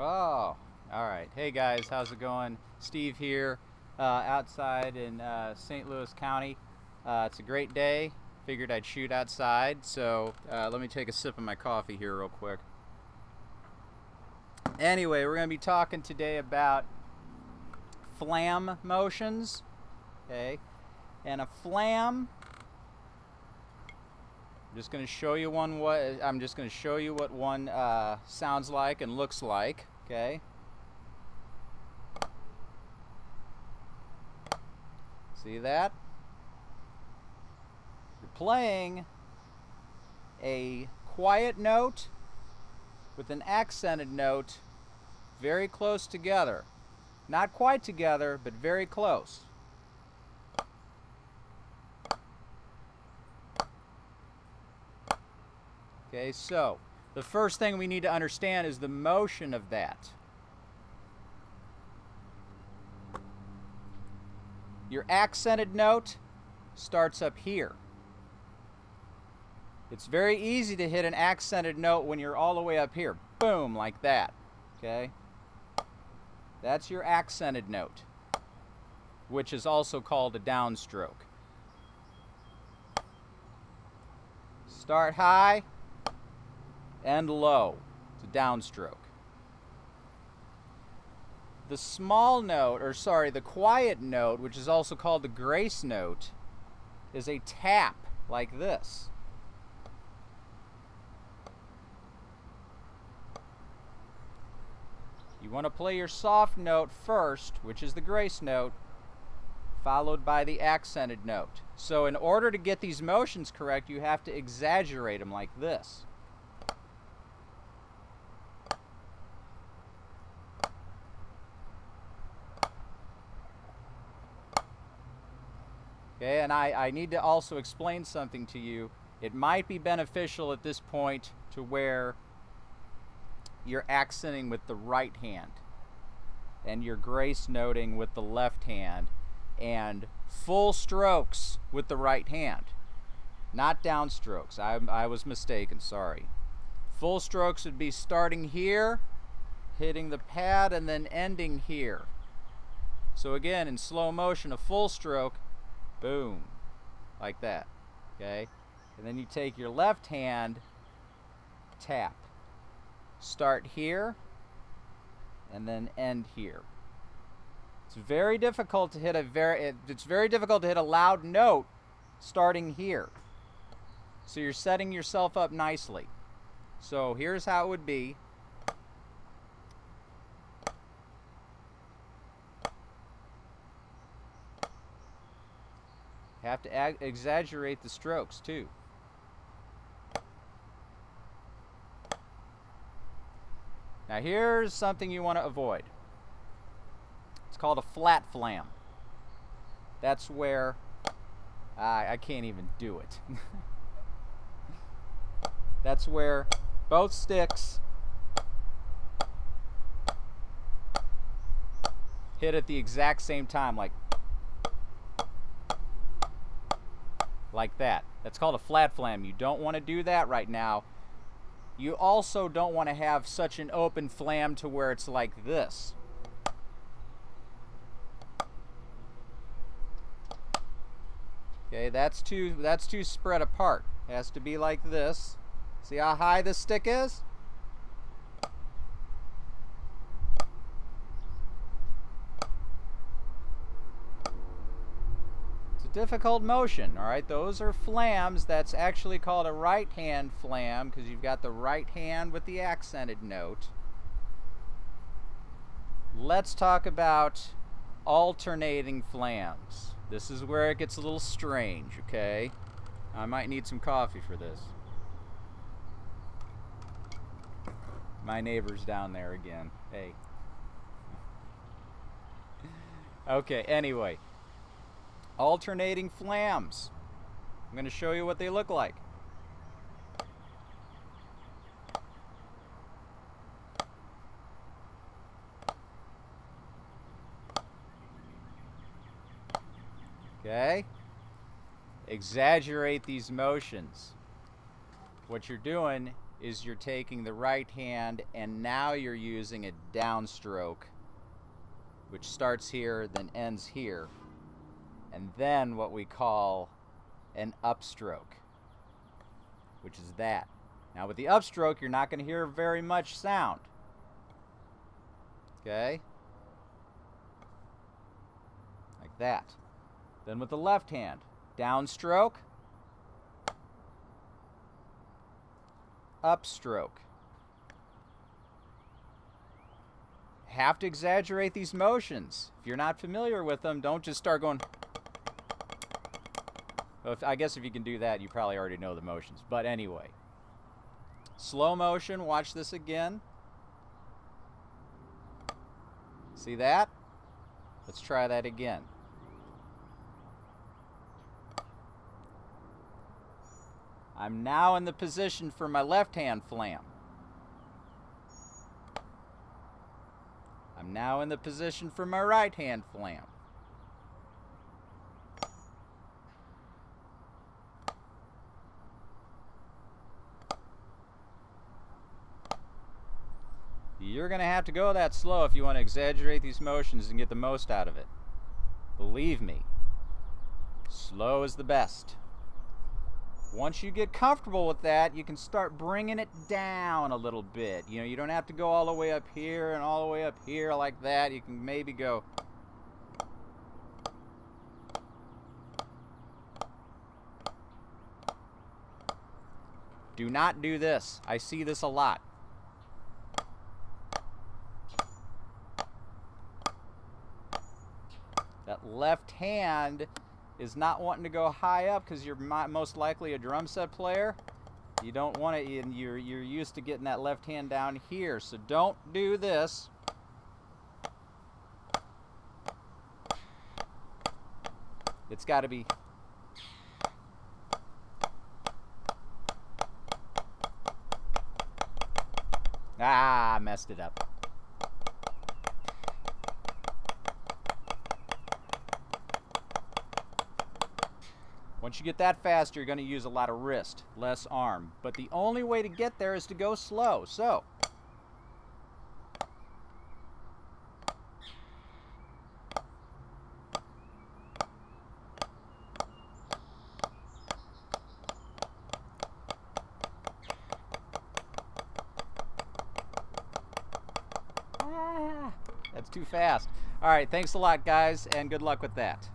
Oh, all right. Hey guys, how's it going? Steve here, outside in St. Louis County. It's a great day. Figured I'd shoot outside, so let me take a sip of my coffee here real quick. Anyway, we're going to be talking today about flam motions. Okay, and a flam. I'm just going to show you one. I'm just going to show you what one sounds like and looks like. Okay. See that? You're playing a quiet note with an accented note very close together. Not quite together, but very close. Okay, so the first thing we need to understand is the motion of that. Your accented note starts up here. It's very easy to hit an accented note when you're all the way up here. Boom, like that. Okay? That's your accented note, which is also called a downstroke. Start high, end low. It's a downstroke. The small note, the quiet note, which is also called the grace note, is a tap like this. You want to play your soft note first, which is the grace note, followed by the accented note. So in order to get these motions correct, you have to exaggerate them like this. Okay, and I need to also explain something to you. It might be beneficial at this point to where you're accenting with the right hand and you're grace noting with the left hand and full strokes with the right hand, not downstrokes. I was mistaken, sorry. Full strokes would be starting here, hitting the pad, and then ending here. So again, in slow motion, a full stroke, boom, like that, okay? And then you take your left hand, tap. Start here, and then end here. It's very difficult to hit a loud note starting here. So you're setting yourself up nicely. So here's how it would be. Have to exaggerate the strokes too. Now here's something you want to avoid. It's called a flat flam. That's where I can't even do it. That's where both sticks hit at the exact same time, like that. That's called a flat flam. You don't want to do that right now. You also don't want to have such an open flam to where it's like this. Okay, that's too spread apart. It has to be like this. See how high this stick is? Difficult motion. All right, those are flams. That's actually called a right hand flam because you've got the right hand with the accented note. Let's talk about alternating flams. This is where it gets a little strange, okay? I might need some coffee for this. My neighbor's down there again. Hey. Okay, anyway. Alternating flams. I'm going to show you what they look like. Okay? Exaggerate these motions. What you're doing is you're taking the right hand and now you're using a downstroke, which starts here, then ends here, and then what we call an upstroke, which is that. Now with the upstroke, you're not going to hear very much sound. Okay? Like that. Then with the left hand, downstroke, upstroke. Have to exaggerate these motions. If you're not familiar with them, don't just start going. Well, I guess if you can do that, you probably already know the motions. But anyway, slow motion, watch this again. See that? Let's try that again. I'm now in the position for my left hand flam. I'm now in the position for my right hand flam. You're going to have to go that slow if you want to exaggerate these motions and get the most out of it. Believe me, slow is the best. Once you get comfortable with that, you can start bringing it down a little bit. You know, you don't have to go all the way up here and all the way up here like that. You can maybe go. Do not do this. I see this a lot. That left hand is not wanting to go high up because you're most likely a drum set player. You don't want it, and you're used to getting that left hand down here. So don't do this. It's got to be. Ah, I messed it up. Once you get that fast, you're going to use a lot of wrist, less arm. But the only way to get there is to go slow. So, that's too fast. All right, thanks a lot, guys, and good luck with that.